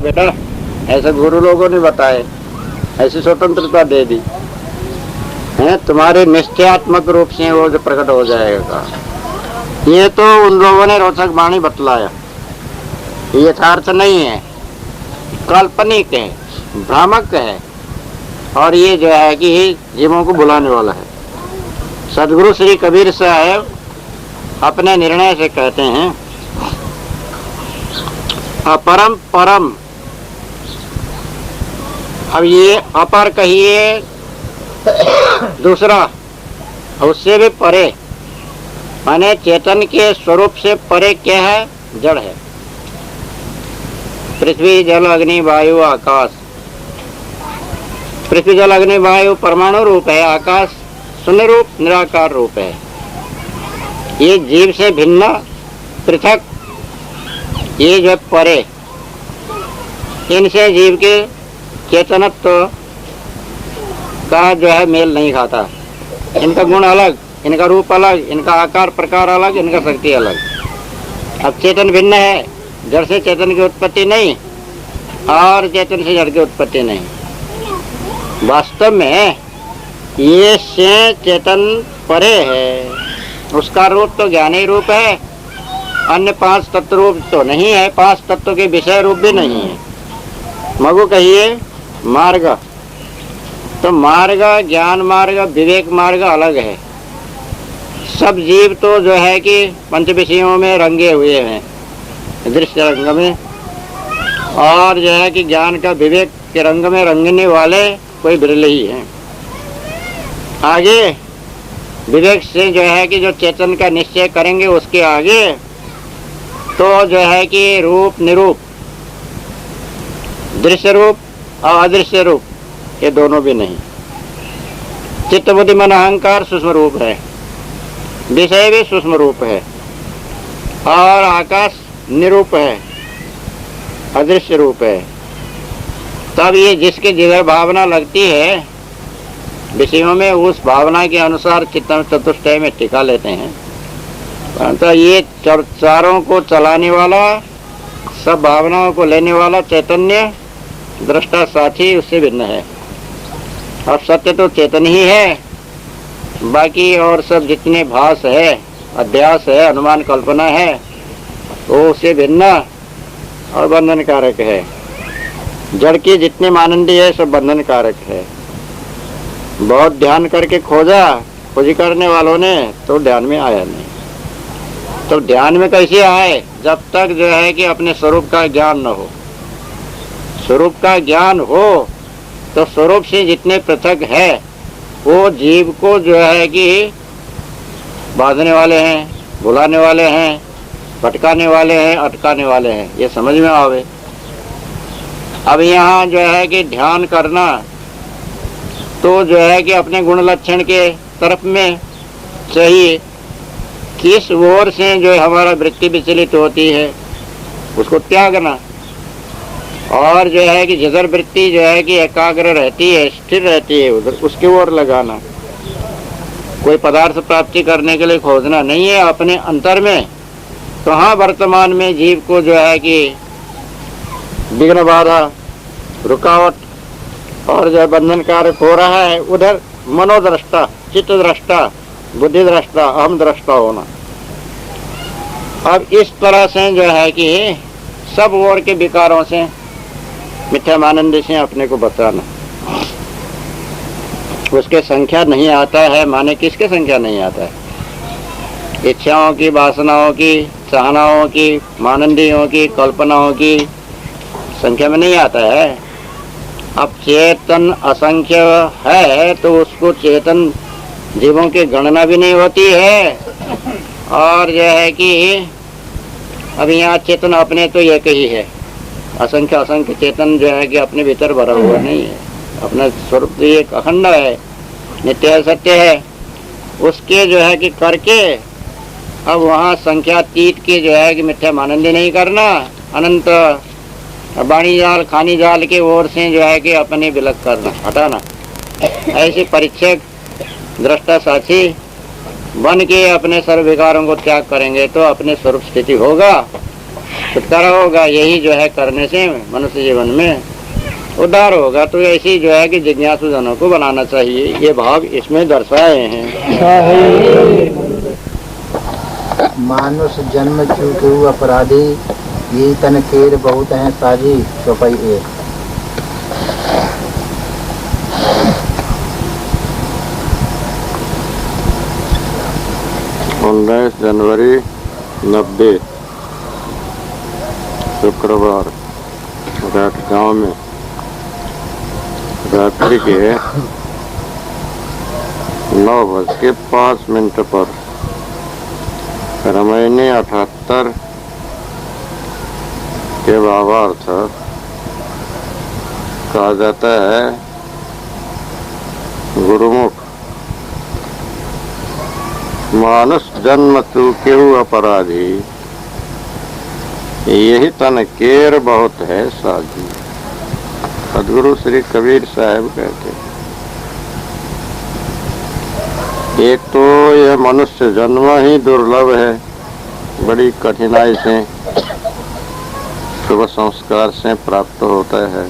बेटा, ऐसे गुरु लोगों ने बताए, ऐसी स्वतंत्रता दे दी है, तुम्हारे निश्चयात्मक रूप से वो जो प्रकट हो जाएगा। ये तो उन लोगों ने रोचक वाणी बतलाया, यथार्थ नहीं है, काल्पनिक है, भ्रामक है, और ये जो है कि जीवों को बुलाने वाला है। सदगुरु श्री कबीर साहब अपने निर्णय से कहते हैं, अपरम परम। अब ये अपर कहिए दूसरा, उससे भी परे, माने चेतन के स्वरूप से परे क्या है? जड़ है। पृथ्वी जल अग्नि वायु आकाश। पृथ्वी जल अग्नि वायु परमाणु रूप है, आकाश शून्य रूप निराकार रूप है। ये जीव से भिन्न पृथक, ये जो परे, इनसे जीव के चेतनत्व का जो है मेल नहीं खाता। इनका गुण अलग, इनका रूप अलग, इनका आकार प्रकार अलग, इनका शक्ति अलग। अब चेतन भिन्न है, जड़ से चेतन की उत्पत्ति नहीं और चेतन से जड़ की उत्पत्ति नहीं। वास्तव में ये से चेतन परे है, उसका रूप तो ज्ञानी रूप है, अन्य पांच तत्व रूप तो नहीं है, पांच तत्वों के विषय रूप भी नहीं है। मगु कहिए मार्ग, तो मार्ग ज्ञान मार्ग विवेक मार्ग अलग है। सब जीव तो जो है कि पंच विषयों में रंगे हुए हैं, दृश्य रंग में, और जो है कि ज्ञान का विवेक के रंग में रंगने वाले कोई बिरले ही हैं। आगे विवेक से जो है कि जो चेतन का निश्चय करेंगे, उसके आगे तो जो है कि रूप निरूप, दृश्य रूप और अदृश्य रूप, ये दोनों भी नहीं। चित्त बुद्धि मन अहंकार सूक्ष्म रूप है, विषय भी सूक्ष्म रूप है, और आकाश निरूप है, अदृश्य रूप है। तब ये जिसके जिधर भावना लगती है विषयों में, उस भावना के अनुसार चित्त चतुष्टय में टिका लेते हैं। परंतु ये चारों को चलाने वाला, सब भावनाओं को लेने वाला चैतन्य दृष्टा साथी उससे भिन्न है। अब सत्य तो चेतन ही है, बाकी और सब जितने भास है, अध्यास है, अनुमान कल्पना है, वो उससे भिन्न और बंधन कारक है। जड़ के जितने मानंदी है सब बंधन कारक है। बहुत ध्यान करके खोजी करने वालों ने तो ध्यान में आया नहीं। तो ध्यान में कैसे आए? जब तक जो है कि अपने स्वरूप का ज्ञान न हो। स्वरूप का ज्ञान हो तो स्वरूप से जितने पृथक है वो जीव को जो है कि बांधने वाले हैं, बुलाने वाले हैं, भटकाने वाले हैं, अटकाने वाले हैं, ये समझ में आवे। अब यहाँ जो है कि ध्यान करना तो जो है कि अपने गुण लक्षण के तरफ में चाहिए, किस ओर से जो हमारा वृत्ति विचलित होती है उसको त्यागना, और जो है कि जिधर वृत्ति जो है कि एकाग्र रहती है, स्थिर रहती है, उधर उसके ओर लगाना। कोई पदार्थ प्राप्ति करने के लिए खोजना नहीं है अपने अंतर में। तो हाँ, वर्तमान में जीव को जो है कि विघ्न बाधा, रुकावट और जो बंधन कारक हो रहा है, उधर मनोदृष्टा, चित्त दृष्टा, बुद्धि दृष्टा, अहम दृष्टा होना। अब इस तरह से जो है कि सब ओर के विकारों से, मिथ्या मानंद से अपने को बचाना। उसके संख्या नहीं आता है, माने किसके संख्या नहीं आता है? इच्छाओं की, वासनाओं की, चाहनाओं की, मानंदियों की, कल्पनाओं की संख्या में नहीं आता है। अब चेतन असंख्य है तो उसको चेतन जीवों की गणना भी नहीं होती है। और जो है कि अब यहाँ चेतन अपने तो एक ही है, असंख्य असंख्य चेतन जो है कि अपने भीतर भरा हुआ नहीं है। अपना स्वरूप तो एक अखंड है, नित्य है, सत्य है। उसके जो है कि करके अब वहाँ संख्या तीत की जो है कि मिथ्या मानंदी नहीं करना, अनंत बाणी जाल खानी जाल के ओर से जो है कि अपने विलग करना, हटाना। ऐसे परीक्षक दृष्टा साक्षी बन के अपने सर्व विकारों को त्याग करेंगे तो अपने स्वरूप स्थिति होगा। छुटकारा होगा, यही जो है करने से मनुष्य जीवन में उद्धार होगा। तो ऐसी जो है कि जिज्ञासु जनों को बनाना चाहिए, ये भाव इसमें दर्शाए हैं। मानुष जन्म चूके अपराधी, ये तन केर बहुत हैं साजी चौपाई एक। 19 जनवरी 90 शुक्रवार गांव में रात्रि के 9:05 पर रामायण 78 के भावार्थ कहा जाता है। गुरुमुख मानुष जन्म चूके अपराधी, यही तन केर बहुत है साजी। सदगुरु श्री कबीर साहब कहते हैं, एक तो यह मनुष्य जन्म ही दुर्लभ है, बड़ी कठिनाई से शुभ संस्कार से प्राप्त होता है।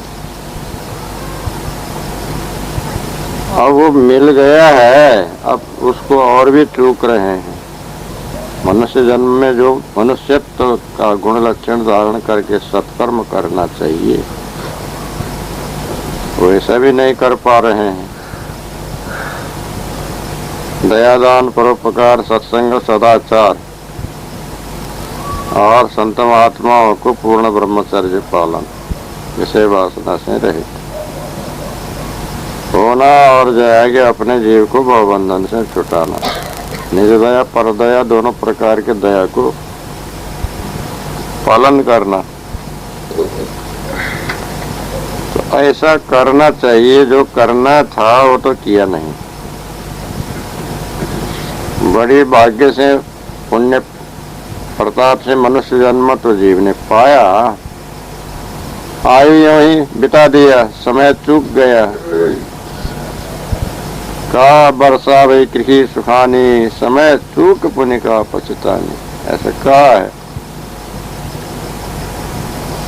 अब वो मिल गया है, अब उसको और भी चूक रहे हैं। मनुष्य जन्म में जो मनुष्यत्व का गुण लक्षण धारण करके सत्कर्म करना चाहिए, वैसा भी नहीं कर पा रहे हैं। दयादान, परोपकार, सत्संग, सदाचार और संत महात्माओं को पूर्ण ब्रह्मचर्य पालन, विषय वासना से रहित होना और जो है कि अपने जीव को भवबंधन से छुटाना। निज दया पर दया दोनों प्रकार के दया को पालन करना। तो ऐसा करना चाहिए, जो करना था वो तो किया नहीं। बड़ी भाग्य से पुण्य प्रताप से मनुष्य जन्म तो जीव ने पाया, आयु यूं ही बिता दिया, समय चूक गया। का बरसा भई कृषि सुखानी, समय चूक पुण्य का पछतानी, ऐसा कहा है।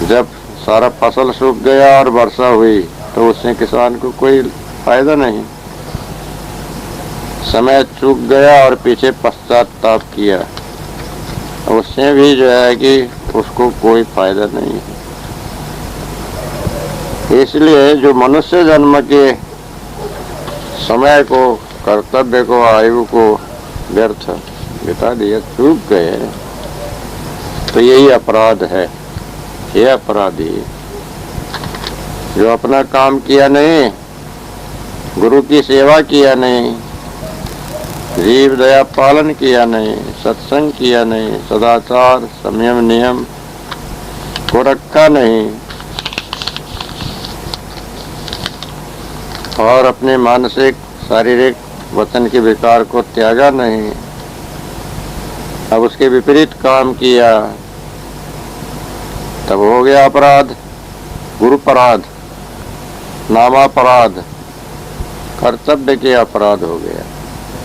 जब सारा फसल सूख गया और वर्षा हुई तो उससे किसान को कोई फायदा नहीं। समय चूक गया और पीछे पश्चाताप किया, उससे भी जो है कि उसको कोई फायदा नहीं है। इसलिए जो मनुष्य जन्म के समय को, कर्तव्य को, आयु को व्यर्थ बिता दिया, चूक गए, तो यही अपराध है। ये अपराधी जो अपना काम किया नहीं, गुरु की सेवा किया नहीं, जीव दया पालन किया नहीं, सत्संग किया नहीं, सदाचार संयम नियम को रखा नहीं और अपने मानसिक शारीरिक वचन के विकार को त्यागा नहीं, अब उसके विपरीत काम किया, तब हो गया अपराध। गुरुपराध, नामापराध, कर्तव्य के अपराध हो गया।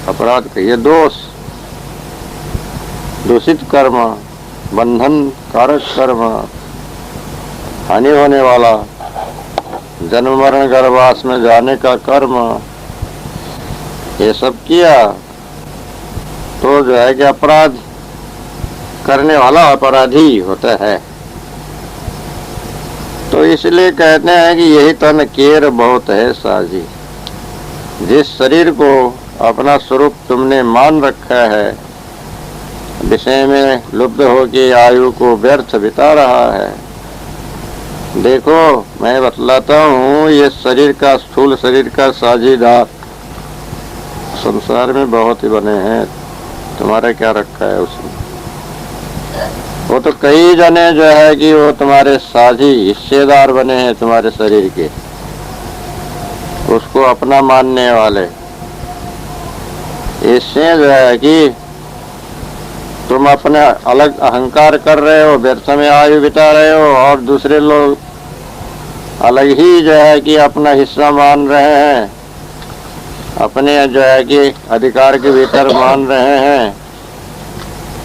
अपराध कहिए दोष, दूषित कर्म, बंधन कारक कर्म, हानि होने वाला, जन्म मरण गर्भवास में जाने का कर्म, ये सब किया तो जो है कि अपराध करने वाला अपराधी होता है। तो इसलिए कहते हैं कि यही तन केर बहुत है साजी। जिस शरीर को अपना स्वरूप तुमने मान रखा है, विषय में लुब्ध होकर आयु को व्यर्थ बिता रहा है। देखो मैं बतलाता हूँ, ये शरीर का, स्थूल शरीर का साझीदार संसार में बहुत ही बने हैं। तुम्हारा क्या रखा है उसमें? वो तो कई जने जो है कि वो तुम्हारे साझी हिस्सेदार बने हैं तुम्हारे शरीर के, उसको अपना मानने वाले। इससे जो है कि तुम अपने अलग अहंकार कर रहे हो, व्यर्थ में आयु बिता रहे हो, और दूसरे लोग अलग ही जो है कि अपना हिस्सा मान रहे हैं, अपने जो है कि अधिकार के भीतर मान रहे हैं।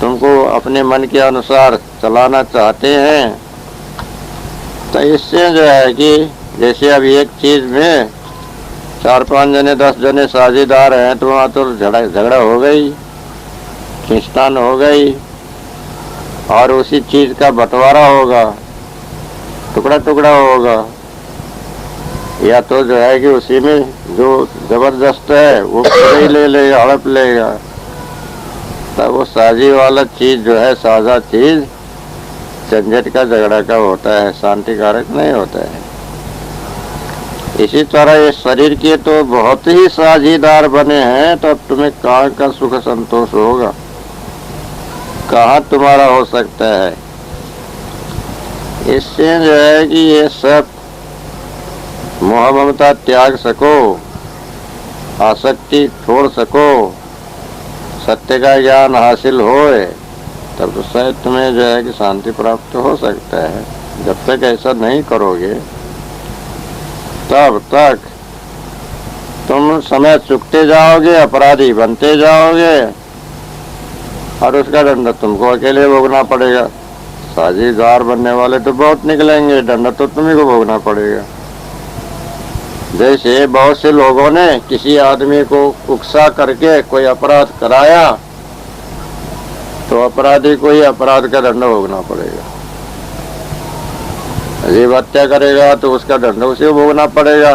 तुमको अपने मन के अनुसार चलाना चाहते हैं, तो इससे जो है कि जैसे अब एक चीज में 4-5 जने 10 जने साझेदार हैं, तो वहाँ तो झगड़ा हो गई, खींचतान हो गई, और उसी चीज का बंटवारा होगा, टुकड़ा टुकड़ा होगा, या तो जो है कि उसी में जो जबरदस्त है वो ही ले लेगा, हड़प लेगा। तब वो साझी वाला चीज जो है, साझा चीज झंझट का, झगड़ा का होता है, शांतिकारक नहीं होता है। इसी तरह इस शरीर के तो बहुत ही साझीदार बने हैं, तो अब तुम्हें कहाँ का सुख संतोष होगा, कहाँ तुम्हारा हो सकता है। इससे जो है कि ये सब मोह ममता त्याग सको, आसक्ति छोड़ सको, सत्य का ज्ञान हासिल होए, तब तो शायद तुम्हें जो है कि शांति प्राप्त हो सकता है। जब तक ऐसा नहीं करोगे तब तक तुम समय चुकते जाओगे, अपराधी बनते जाओगे, और उसका दंड तुमको अकेले भोगना पड़ेगा। साझीदार बनने वाले तो बहुत निकलेंगे, दंड तो तुम्ही को भोगना पड़ेगा। जैसे बहुत से लोगों ने किसी आदमी को उकसा करके कोई अपराध कराया, तो अपराधी को ही अपराध का दंड भोगना पड़ेगा। जीव हत्या करेगा तो उसका दंड उसे को भोगना पड़ेगा,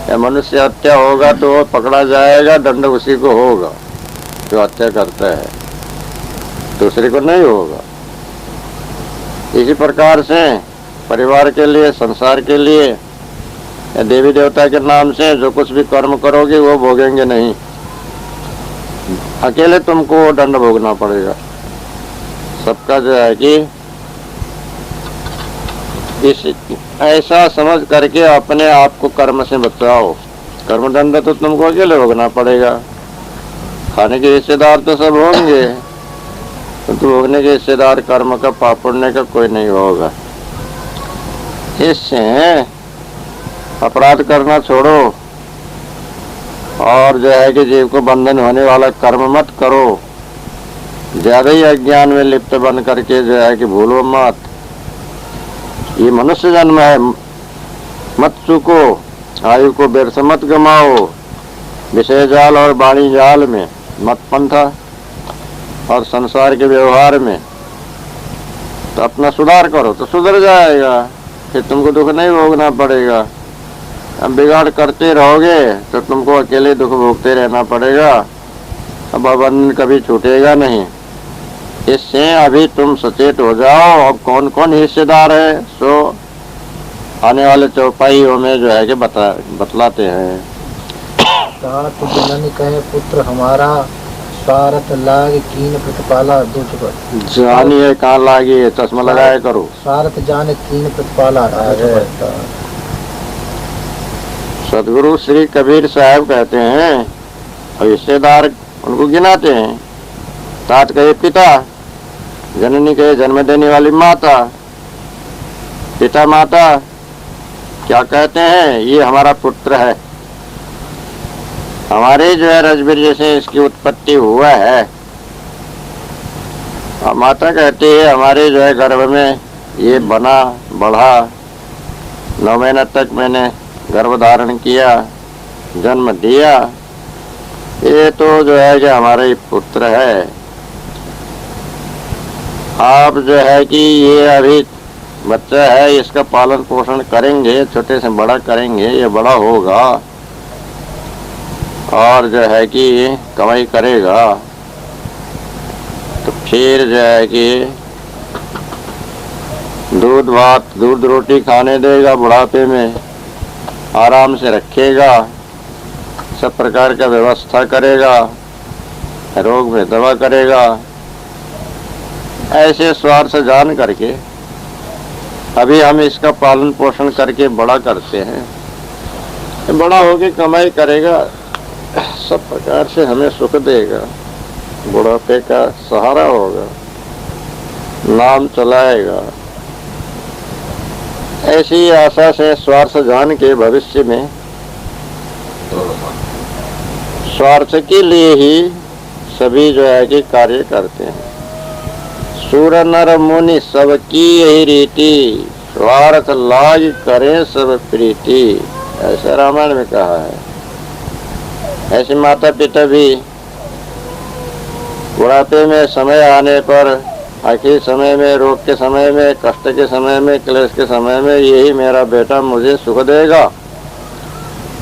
या मनुष्य हत्या होगा तो वो पकड़ा जाएगा, दंड उसी को होगा जो हत्या करता है, दूसरे को नहीं होगा। इसी प्रकार से परिवार के लिए, संसार के लिए, या देवी देवता के नाम से जो कुछ भी कर्म करोगे वो भोगेंगे नहीं, अकेले तुमको दंड भोगना पड़ेगा। सबका जो है कि इस ऐसा समझ करके अपने आप को कर्म से बचाओ। कर्म दंड तो तुमको अकेले भोगना पड़ेगा। खाने के हिस्सेदार तो सब होंगे, तो भोगने के हिस्सेदार कर्म का, पाप पुण्य का कोई नहीं होगा। इससे अपराध करना छोड़ो, और जो है कि जीव को बंधन होने वाला कर्म मत करो। ज्यादा ही अज्ञान में लिप्त बन करके जो है कि भूलो मत। ये मनुष्य जन्म है, मत चूको, आयु को व्यर्थ मत गमाओ, विषय जाल और वाणी जाल में मत पंथा, और संसार के व्यवहार में तो अपना सुधार करो तो सुधर जाएगा, फिर तुमको दुख नहीं भोगना पड़ेगा। अब बिगाड़ करते रहोगे तो तुमको अकेले दुख भोगते रहना पड़ेगा, अब बंधन कभी छूटेगा नहीं। इससे अभी तुम सचेत हो जाओ। अब कौन कौन हिस्सेदार है सो आने वाले चौपाइयों में जो है कि बतलाते हैं। तात जनन कहे पुत्र हमारा, सारथ लाग कीन प्रतिपाला दुष्ट। जानिए कहाँ लागी, चश्मा लगाया करो। सारथ जान कीन प्रतिपाला। सदगुरु श्री कबीर साहब कहते हैं, और हिस्सेदार उनको गिनाते हैं। तात कहे पिता, जननी कहे जन्म देने वाली माता, पिता माता क्या कहते हैं, ये हमारा पुत्र है, हमारे जो है रजबीर से इसकी उत्पत्ति हुआ है। और माता कहती है हमारे जो है गर्भ में ये बना बढ़ा, 9 महीना तक मैंने गर्भ धारण किया, जन्म दिया, ये तो जो है कि हमारा ही पुत्र है। आप जो है कि ये अभी बच्चा है, इसका पालन पोषण करेंगे, छोटे से बड़ा करेंगे, ये बड़ा होगा और जो है कि कमाई करेगा, तो फिर जो है कि दूध भात, दूध रोटी खाने देगा, बुढ़ापे में आराम से रखेगा, सब प्रकार का व्यवस्था करेगा, रोग में दवा करेगा। ऐसे स्वार्थ जान करके अभी हम इसका पालन पोषण करके बड़ा करते हैं। बड़ा होके कमाई करेगा, सब प्रकार से हमें सुख देगा, बुढ़ापे का सहारा होगा, नाम चलाएगा। ऐसी आशा से स्वार्थ जान के भविष्य में स्वार्थ के लिए ही सभी जो है कि कार्य करते हैं। सुर नर मुनि सबकी यही रीति, स्वार्थ लाज करें सब प्रीति, ऐसा रामायण में कहा है। ऐसे माता पिता भी बुढ़ापे में समय आने पर, आखिरी समय में, रोग के समय में, कष्ट के समय में, क्लेश के समय में, यही मेरा बेटा मुझे सुख देगा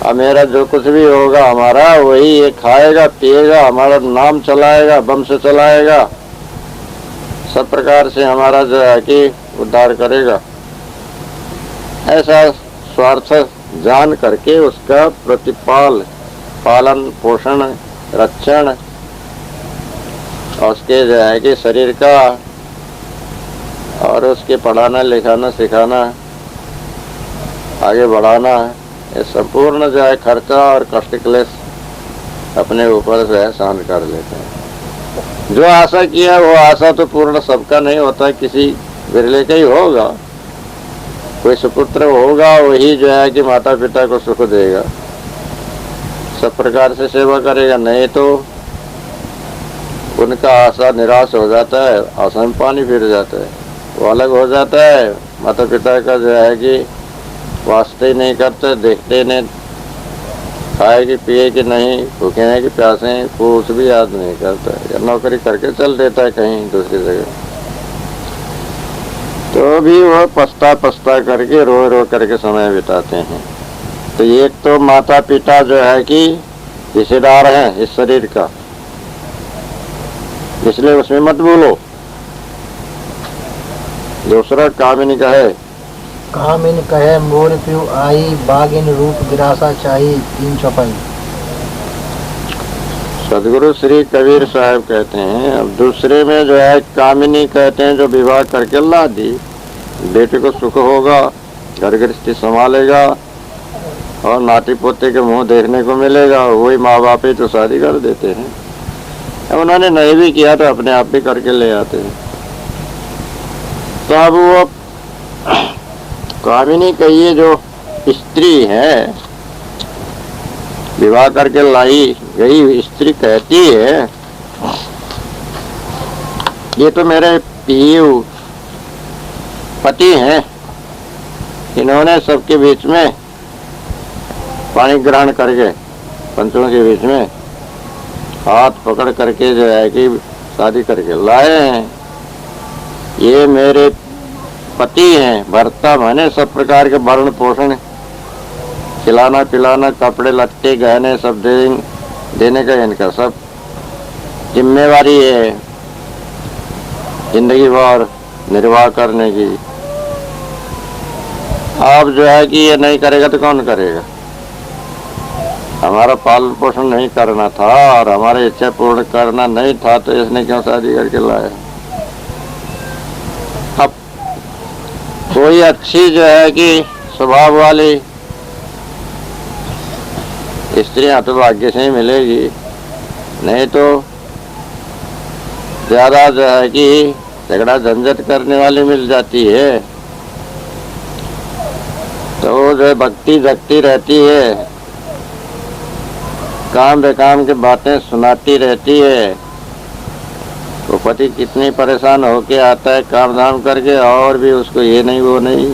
और मेरा जो कुछ भी होगा हमारा वही ये खाएगा पिएगा, हमारा नाम चलाएगा, वंश चलाएगा, सब प्रकार से हमारा जो है कि उद्धार करेगा। ऐसा स्वार्थ जान करके उसका पालन पोषण रक्षण और उसके जो है कि शरीर का और उसके पढ़ाना लिखाना सिखाना आगे बढ़ाना, ये संपूर्ण जो है खर्चा और कष्ट क्लेश अपने ऊपर जो है सहन कर लेते हैं। जो आशा किया वो आशा तो पूर्ण सबका नहीं होता, किसी बिरले का ही होगा। कोई सुपुत्र होगा वही जो है कि माता पिता को सुख देगा, सब प्रकार से सेवा करेगा, नहीं तो उनका आशा निराश हो जाता है, आशा में पानी फिर जाता है, वो अलग हो जाता है। माता पिता का जो है कि वास्ते ही नहीं करते, देखते नहीं, खाए कि पिए कि नहीं, भूखे हैं कि प्यासे हैं, कुछ भी याद नहीं करता है, या नौकरी करके चल देता है कहीं दूसरी जगह, तो भी वह पछता करके रो करके समय बिताते हैं। तो एक तो माता पिता जो है कि हिस्सेदार हैं इस शरीर का, इसलिए उसमें मत बोलो। दूसरा कामिनी कहे मोर प्यू आई, बागिन रूप गिरासा चाहिए, 3 चौपाई। सदगुरु श्री कबीर साहब कहते हैं। अब दूसरे में जो है कामिनी कहते हैं, जो विवाह करके ला दी, बेटे को सुख होगा, घर गृहस्थी संभालेगा और नाती पोते के मुंह देखने को मिलेगा, वही माँ बाप ही तो शादी कर देते हैं। अब उन्होंने नहीं भी किया तो अपने आप भी करके ले आते हैं। तो अब वो कामिनी कहिए जो स्त्री है, विवाह करके लाई गई स्त्री कहती है, ये तो मेरे पियु पति हैं, इन्होंने सबके बीच में पानी ग्रहण करके, पंचों के बीच में हाथ पकड़ करके जो है कि शादी करके लाए हैं। ये मेरे पति हैं, भर्ता माने सब प्रकार के भरण पोषण, खिलाना पिलाना, कपड़े लत्ते गहने सब देने का इनका सब जिम्मेवारी है, जिंदगी भर निर्वाह करने की। अब जो है कि ये नहीं करेगा तो कौन करेगा? हमारा पालन पोषण नहीं करना था और हमारी इच्छा पूर्ण करना नहीं था, तो इसने क्यों शादी करके लाया? अब कोई अच्छी जो है कि स्वभाव वाली स्त्रियां तो भाग्य से ही मिलेगी, नहीं तो ज्यादा जो है कि झगड़ा झंझट करने वाली मिल जाती है। तो वो जो भक्ति जगती रहती है, काम बेकाम की बातें सुनाती रहती है, तो पति कितनी परेशान होके आता है काम धाम करके, और भी उसको ये नहीं वो नहीं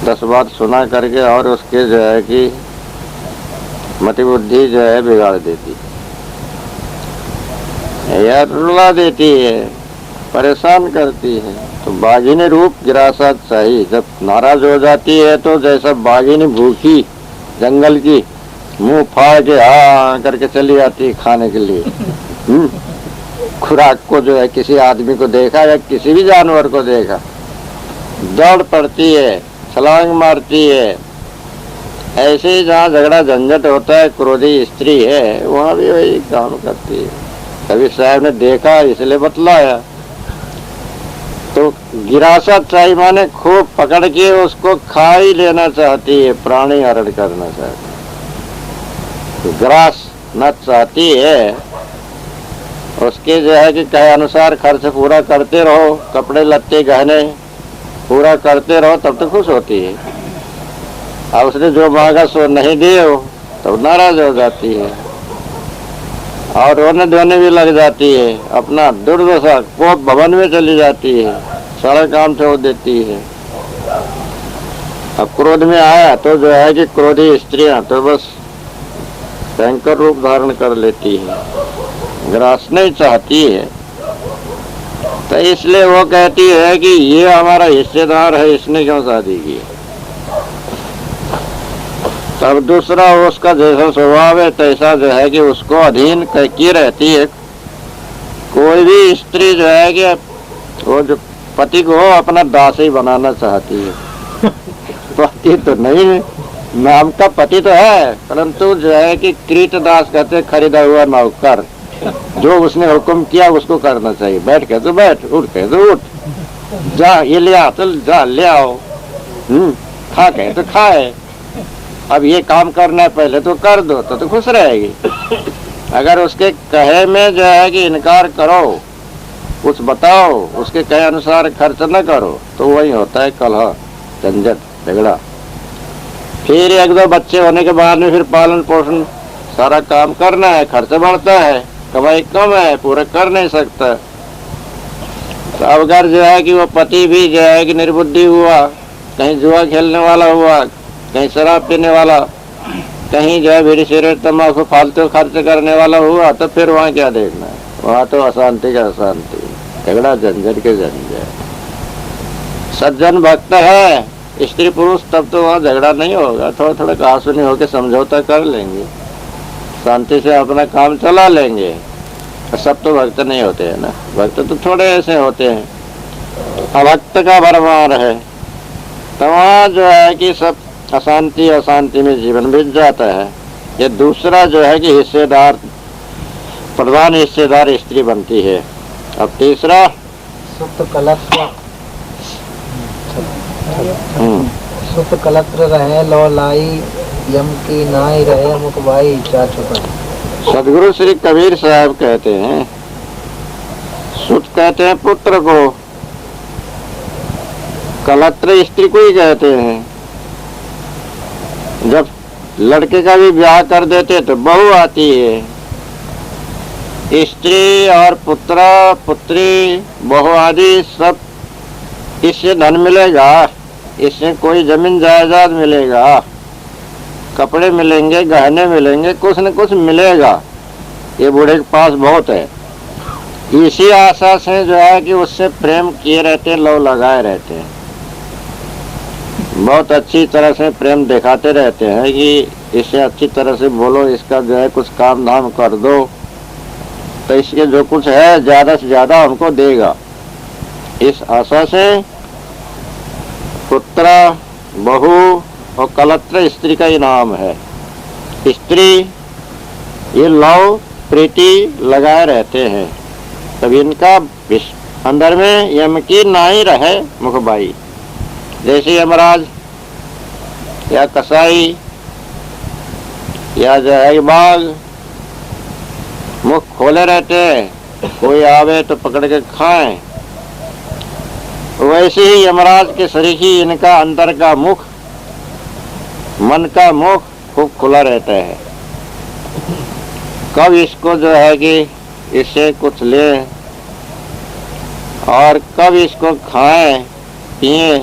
10 बात सुना करके और उसके जो है कि मति बुद्धि जो है बिगाड़ देती है या रुला देती है, परेशान करती है। तो बाघिनी रूप गिरासा चाहिए। जब नाराज हो जाती है तो जैसा बाघिनी भूखी जंगल की मुंह फाड़ के हाँ करके चली आती है खाने के लिए। खुराक को जो है किसी आदमी को देखा या किसी भी जानवर को देखा, दौड़ पड़ती है, छलांग मारती है। ऐसे ही जहाँ झगड़ा झंझट होता है, क्रोधी स्त्री है, वहाँ भी वही काम करती है। कबीर साहब ने देखा इसलिए बतलाया। तो गिरासा चाहिए माने खूब पकड़ के उसको खा ही लेना चाहती है, प्राणी हरण करना चाहती है, ग्रास न चाहती है। उसके जो है कि कहे अनुसार खर्च पूरा करते रहो, कपड़े लत्ते गहने पूरा करते रहो, तब तो खुश होती है। अब उसने जो मांगा सो नहीं दिए हो तब नाराज हो जाती है। और रोने धोने भी लग जाती है, अपना दुर्दशा कोप भवन में चली जाती है, सारा काम छोड़ देती है। अब क्रोध में आया तो जो है कि क्रोधी स्त्रियां तो बस भयंकर रूप धारण कर लेती है, ग्रासना ही चाहती है। तो इसलिए वो कहती है कि ये हमारा हिस्सेदार है, इसने क्यों शादी की। तब दूसरा उसका जैसा स्वभाव है तैसा जो है कि उसको अधीन की रहती है। कोई भी स्त्री जो है कि वो जो पति को अपना दास ही बनाना चाहती है। पति तो नहीं है, नाम का पति तो है, परंतु जो है कि कृत दास कहते खरीदा हुआ नौकर। जो उसने हुक्म किया उसको करना चाहिए। बैठ के तो बैठ, उठ के तो उठ, जा ये ले आ तो जा ले आओ, खा के तो खाए। अब ये काम करना है पहले तो कर दो तो खुश रहेगी। अगर उसके कहे में जो है कि इनकार करो, कुछ बताओ, उसके कहे अनुसार खर्च न करो, तो वही होता है कलह, झंझट, झगड़ा। फिर एक दो बच्चे होने के बाद में फिर पालन पोषण सारा काम करना है, खर्च बढ़ता है, कमाई कम है, पूरा कर नहीं सकता। तो अगर जो है कि वो पति भी जो है कि निर्बुद्धि हुआ, कहीं जुआ खेलने वाला हुआ, कहीं शराब पीने वाला, कहीं जो है बीड़ी सिगरेट तम्बाकू फालतू खर्च करने वाला हुआ, तो फिर वहाँ क्या देखना है। वहाँ तो अशांति का अशांति, झगड़ा झंझट के झंझट। सज्जन भक्त है स्त्री पुरुष तब तो वहाँ झगड़ा नहीं होगा, थोड़ा थोड़ा कहासुनी होकर समझौता कर लेंगे, शांति से अपना काम चला लेंगे। सब तो भक्त नहीं होते हैं ना, भक्त तो थोड़े ऐसे होते हैं। अभक्त का भरमार है, तो वहाँ जो है कि सब अशांति अशांति में जीवन बीत जाता है। ये दूसरा जो है कि हिस्सेदार, प्रधान हिस्सेदार स्त्री बनती है। अब तीसरा सुत कलत्र, सुत कलत्र रहे लो लाई, यम की नाई रहे मुखबाई चा छुपाई। सदगुरु श्री कबीर साहब कहते हैं, सुत कहते हैं पुत्र को, कलत्र स्त्री को ही कहते हैं। जब लड़के का भी ब्याह कर देते तो बहू आती है। स्त्री और पुत्र पुत्री बहू आदि सब, इससे धन मिलेगा, इससे कोई जमीन जायदाद मिलेगा, कपड़े मिलेंगे, गहने मिलेंगे, कुछ न कुछ मिलेगा। ये बूढ़े के पास बहुत है। इसी आशा से जो है कि उससे प्रेम किए रहते हैं, लव लगाए रहते हैं, बहुत अच्छी तरह से प्रेम दिखाते रहते हैं कि इसे अच्छी तरह से बोलो, इसका जो है कुछ काम धाम कर दो, तो इसके जो कुछ है ज्यादा से ज्यादा हमको देगा। इस आशा से पुत्र, बहू और कलत्र स्त्री का ही नाम है। स्त्री ये लव प्रीति लगाए रहते हैं, तब इनका अंदर में यम की नाई रहे मुखबाई। जैसे यमराज या कसाई या जो है बाघ मुख खोले रहते हैं, कोई आवे तो पकड़ के खाएं, वैसे ही यमराज के शरीर ही इनका अंदर का मुख, मन का मुख खूब खुला रहता है। कब इसको जो है कि इससे कुछ ले और कब इसको खाएं पिए,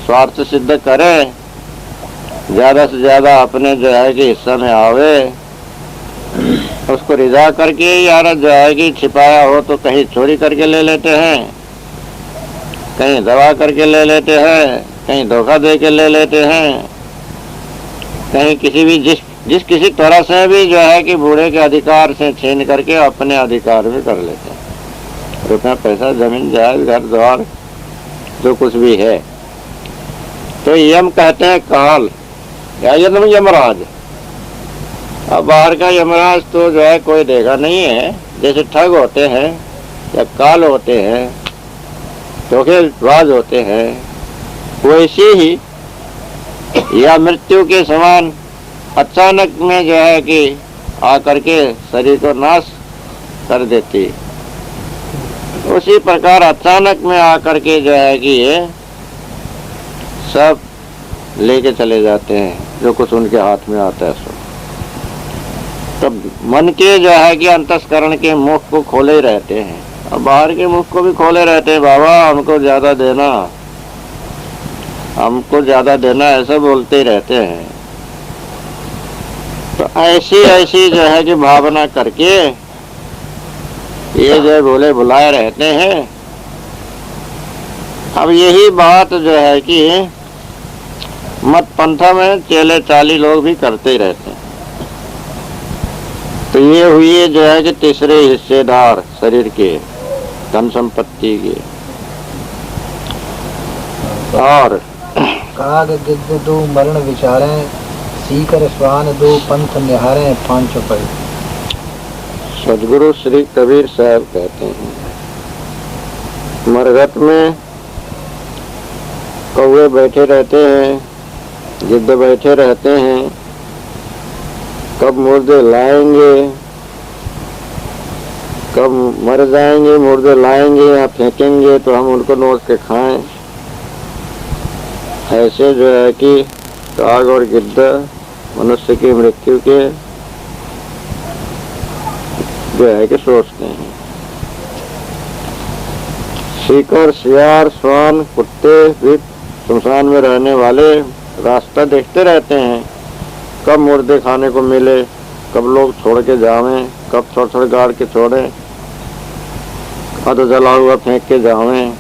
स्वार्थ सिद्ध करे, ज्यादा से ज्यादा अपने जो है कि हिस्सा में आवे, उसको रिजा करके यार जो है कि छिपाया हो तो कहीं चोरी करके ले लेते हैं, कहीं दबा करके ले लेते हैं, कहीं धोखा दे के ले लेते हैं, कहीं किसी भी जिस किसी तरह से भी जो है कि बूढ़े के अधिकार से छीन करके अपने अधिकार में कर लेते हैं। रुपया पैसा जमीन जायज घर द्वार जो कुछ भी है। तो यम कहते हैं काल या यमराज। अब बाहर का यमराज तो जो है कोई देखा नहीं है, जैसे ठग होते हैं या काल होते हैं, धोखेबाज होते हैं, वैसे ही या मृत्यु के समान अचानक में जो है कि आकर के शरीर को नाश कर देती, उसी प्रकार अचानक में आकर के जो है कि ये सब लेके चले जाते हैं जो कुछ उनके हाथ में आता है। सो तब मन के जो है कि अंतस्करण के मुख को खोले रहते हैं, और बाहर के मुख को भी खोले रहते हैं। बाबा हमको ज्यादा देना, हमको ज्यादा देना, ऐसा बोलते ही रहते हैं। तो ऐसी ऐसी जो है कि भावना करके ये जो बोले बुलाए रहते हैं। अब यही बात जो है कि मत पंथा में चेले चाली लोग भी करते ही रहते हैं। तो ये हुई जो है कि तीसरे हिस्सेदार शरीर के, धन संपत्ति के। और काग गिद्ध दो मरण विचारें, सीकर स्वान दो पंथ निहारें, पांचों पढ़े। सदगुरु श्री कबीर साहब कहते हैं, मरघट में कौवे बैठे रहते हैं, गिद्ध बैठे रहते हैं, कब मुर्दे लाएंगे, कब मर जाएंगे, मुर्दे लाएंगे या फेंकेंगे तो हम उनको नोच के खाएं। ऐसे जो है कि काग और गिद्ध मनुष्य की मृत्यु के जो है कि सोचते हैं। सीकर, सियार, श्वान, कुत्ते भी शमशान में रहने वाले रास्ता देखते रहते हैं, कब मुर्दे खाने को मिले, कब लोग छोड़ के जावें, कब थोड़ा थोड़ा गाड़ के छोड़ें, आधा जला हुआ फेंक के जावें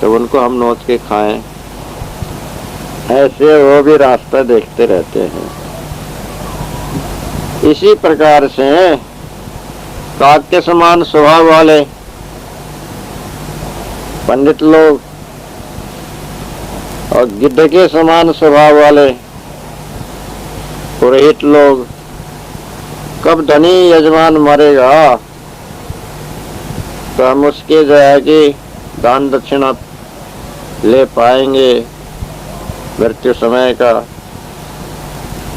तो उनको हम नोच के खाएं। ऐसे वो भी रास्ता देखते रहते हैं। इसी प्रकार से काग के समान स्वभाव वाले पंडित लोग और गिद्ध के समान स्वभाव वाले पुरोहित लोग, कब धनी यजमान मरेगा तो हम उसके जो है कि दान दक्षिणा ले पाएंगे मृत्यु समय का।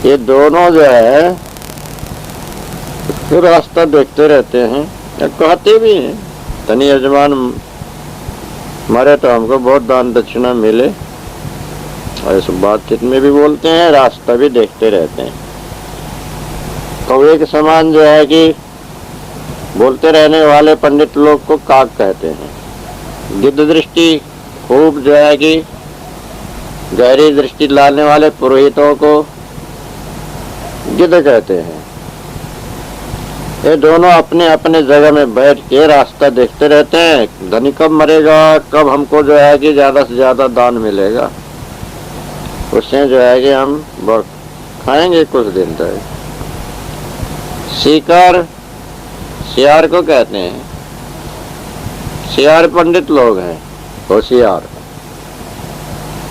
ये दोनों जो है रास्ता देखते रहते हैं, कहते भी हैं धनी यजमान मरे तो हमको बहुत दान दक्षिणा मिले, और इस बातचीत में भी बोलते हैं, रास्ता भी देखते रहते हैं। कौवे के समान जो है कि बोलते रहने वाले पंडित लोग को काग कहते हैं। गिद्ध दृष्टि खूब जो है कि गहरी दृष्टि लाने वाले पुरोहितों को गिद्ध कहते हैं। ये दोनों अपने अपने जगह में बैठ के रास्ता देखते रहते हैं, धनी कब मरेगा, कब हमको जो है कि ज्यादा से ज्यादा दान मिलेगा, उससे जो है कि हम खाएंगे कुछ दिन तक। सीकर, सियार को कहते हैं। सियार पंडित लोग हैं, होशियार,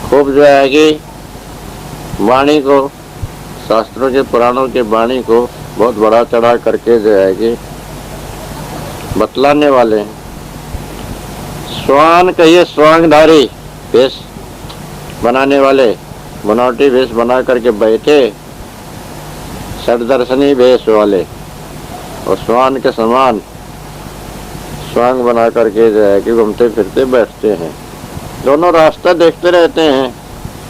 खूब जो है कि वाणी को, शास्त्रों के पुराणों के वाणी को बहुत बड़ा चढ़ा करके जो है कि बतलाने वाले हैं। श्वान कहिए स्वांगधारी वेश बनाने वाले, बनावटी वेश बना करके बैठे, षडदर्शनी वेश वाले, और श्वान के समान स्वांग बना करके जो है कि घूमते फिरते बैठते हैं। दोनों रास्ता देखते रहते हैं,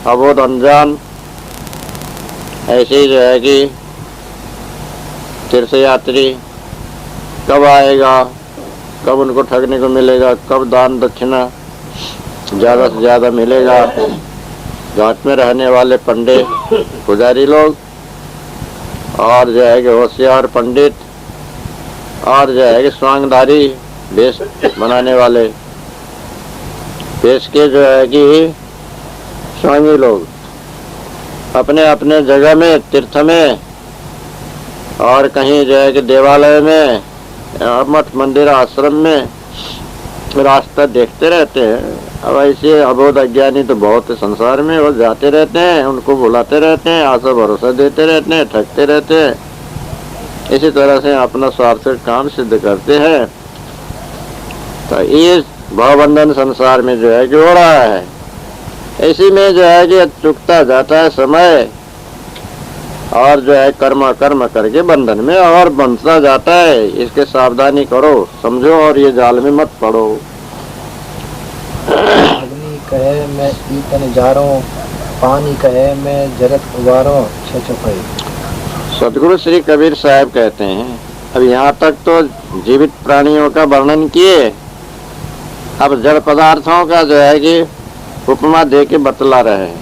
अबोध अनजान। ऐसे ही जो है कि तीर्थ यात्री कब आएगा, कब उनको ठगने को मिलेगा, कब दान दक्षिणा ज्यादा से ज्यादा मिलेगा। घाट में रहने वाले पंडित पुजारी लोग, और जो है कि होशियार पंडित, और जो है कि स्वांगधारी वेश बनाने वाले, वेश के जो है कि स्वांगी लोग अपने अपने जगह में, तीर्थ में, और कहीं जो है कि देवालय में, मठ मंदिर आश्रम में रास्ता देखते रहते हैं। अब ऐसे अबोध अज्ञानी तो बहुत संसार में वो जाते रहते हैं, उनको बुलाते रहते हैं, आशा भरोसा देते रहते हैं, ठगते रहते हैं। इसी तरह से अपना स्वार्थ काम सिद्ध करते हैं। तो ये भावबंधन संसार में जो है कि हो रहा है। इसी में जो है कि चुकता जाता है समय, और जो है कर्म करके बंधन में और बंधता जाता है। इसके सावधानी करो, समझो, और ये जाल में मत पड़ो। अग्नि कहे मैं ईतन जारो, पानी कहे मैं जरत उबारो, छह छपाई। सदगुरु श्री कबीर साहब कहते हैं, अब यहाँ तक तो जीवित प्राणियों का वर्णन किए, अब जड़ पदार्थों का जो है कि उपमा दे के बतला रहे हैं।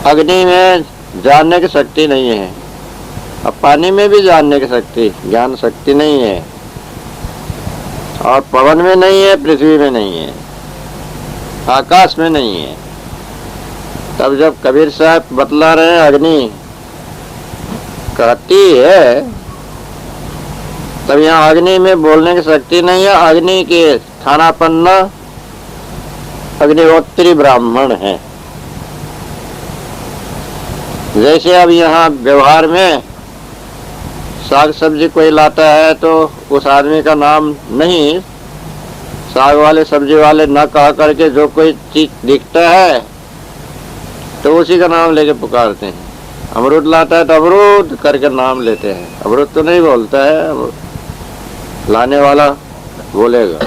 अग्नि में जानने की शक्ति नहीं है, अब पानी में भी जानने की शक्ति, ज्ञान शक्ति नहीं है, और पवन में नहीं है, पृथ्वी में नहीं है, आकाश में नहीं है। तब जब कबीर साहब बतला रहे हैं अग्नि कहती है, तब यहाँ अग्नि में बोलने की शक्ति नहीं है। अग्नि के स्थानापन्न अग्निहोत्री ब्राह्मण है। जैसे अब यहाँ व्यवहार में साग सब्जी कोई लाता है तो उस आदमी का नाम नहीं, साग वाले सब्जी वाले न कह करके जो कोई चीज दिखता है तो उसी का नाम लेके पुकारते हैं। अमरूद लाता है तो अमरूद करके नाम लेते हैं, अमरूद तो नहीं बोलता है, लाने वाला बोलेगा।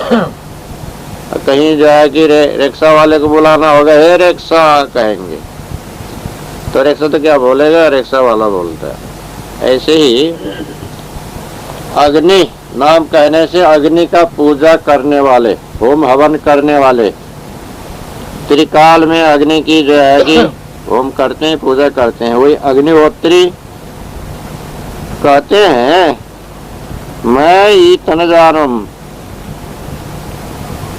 कहीं जो है कि रिक्शा वाले को बुलाना होगा, हे रिक्शा कहेंगे तो रिक्शा तो क्या बोलेगा, रिक्शा वाला बोलता है। ऐसे ही अग्नि नाम कहने से अग्नि का पूजा करने वाले, होम हवन करने वाले, त्रिकाल में अग्नि की जो है कि होम करते हैं, पूजा करते हैं, वही अग्निहोत्री कहते हैं। मैं ही तन जानम,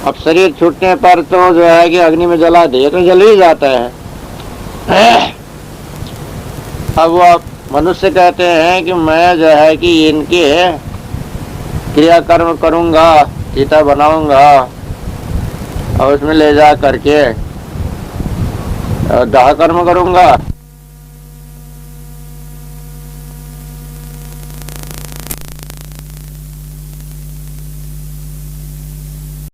अब शरीर छूटने पर तो जो है कि अग्नि में जला दिए तो जल ही जाता है। अब वो मनुष्य कहते हैं कि मैं जो है कि इनके क्रियाकर्म करूंगा, चिता बनाऊंगा और उसमें ले जा करके दाह कर्म करूंगा।